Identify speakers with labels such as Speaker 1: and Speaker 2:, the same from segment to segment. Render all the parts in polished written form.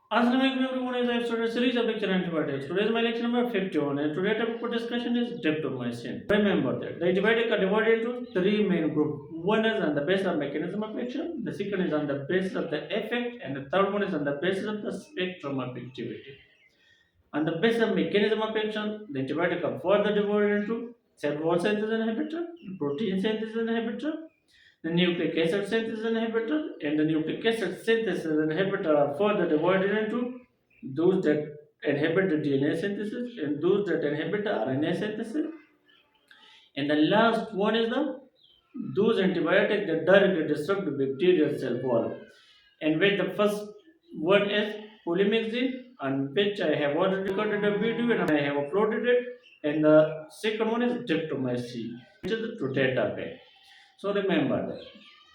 Speaker 1: Assalamualaikum everyone, as I've started a series of lecture antibiotics. Today is my lecture number 51 and today's topic for discussion is Daptomycin. Remember that the antibiotics are divided into three main groups. One is on the basis of mechanism of action, the second is on the basis of the effect, and the third one is on the basis of the spectrum of activity. On the basis of mechanism of action, the antibiotic are further divided into cell wall synthesis inhibitor, protein synthesis inhibitor, the nucleic acid synthesis inhibitor and the nucleic acid synthesis inhibitor are further divided into those that inhibit the DNA synthesis and those that inhibit the RNA synthesis. And the last one is the those antibiotics that directly disrupt the bacterial cell wall. And with the first one is polymyxin, on which I have already recorded a video and I have uploaded it. And the second one is daptomycin, which is the Truteta. So remember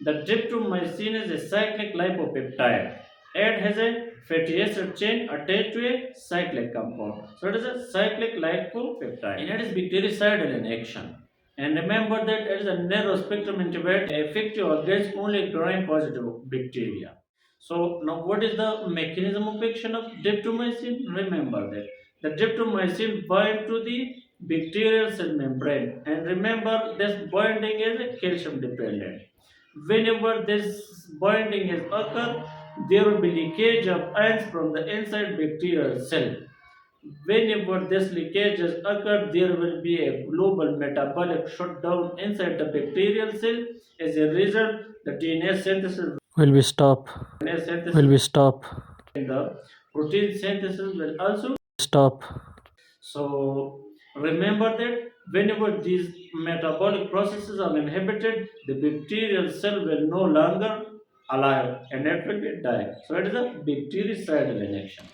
Speaker 1: that the daptomycin is a cyclic lipopeptide. It has a fatty acid chain attached to a cyclic compound. So it is a cyclic lipopeptide and it is bactericidal in action. And remember that it is a narrow spectrum antibiotic effective against only gram-positive bacteria. So now what is the mechanism of action of daptomycin? Remember that the daptomycin binds to the bacterial cell membrane and remember this binding is calcium dependent. Whenever this binding is occur, there will be leakage of ions from the inside bacterial cell. Whenever this leakage is occur, there will be a global metabolic shutdown inside the bacterial cell. As a result, the DNA synthesis
Speaker 2: Will we stop?
Speaker 1: DNA synthesis
Speaker 2: Will we stop?
Speaker 1: and the protein synthesis will also
Speaker 2: Stop.
Speaker 1: so remember that whenever these metabolic processes are inhibited, the bacterial cell will no longer alive and it will be die. So it is a bactericidal in action.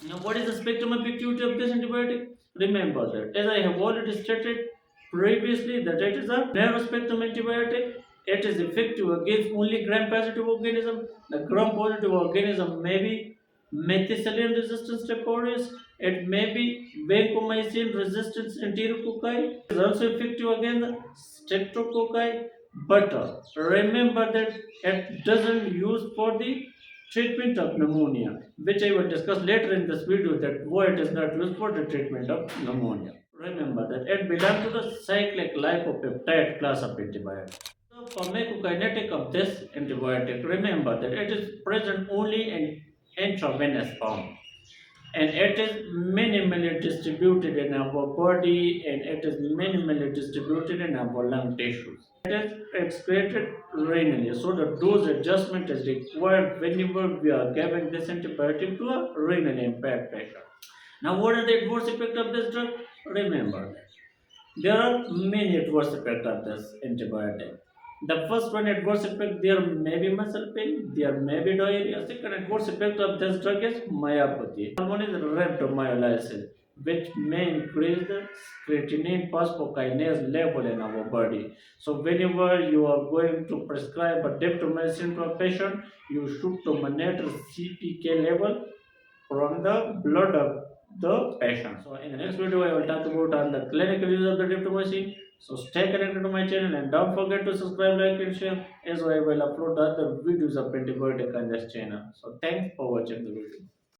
Speaker 1: Now what is the spectrum of activity of this antibiotic? Remember that as I have already stated previously that it is a narrow spectrum antibiotic. It is effective against only gram-positive organism. The gram-positive organism may be methicillin resistant Staph aureus. It may be vancomycin resistant enterococci. It is also effective against streptococci. But remember that it doesn't use for the treatment of pneumonia, which I will discuss later in this video that why it is not used for the treatment of pneumonia. Remember that it belongs to the cyclic lipopeptide class of antibiotics. The pharmacokinetic of this antibiotic, remember that it is present only in intravenous form and it is minimally distributed in our body and it is minimally distributed in our lung tissues. It is excreted renally, so the dose adjustment is required whenever we are giving this antibiotic to a renally impaired patient. Now, what are the adverse effects of this drug? Remember that there are many adverse effects of this antibiotic. The first one adverse effect, there may be muscle pain, there may be diarrhea. Second adverse effect of this drug is myopathy. Third one is rhabdomyolysis, which may increase the creatinine phosphokinase level in our body. So whenever you are going to prescribe a daptomycin to a patient, you should to monitor CPK level from the blood of the patient. So in the next video, I will talk about on the clinical use of the daptomycin. So stay connected to my channel and don't forget to subscribe, like and share as I will upload other videos of antibiotic on this channel. So thanks for watching the video.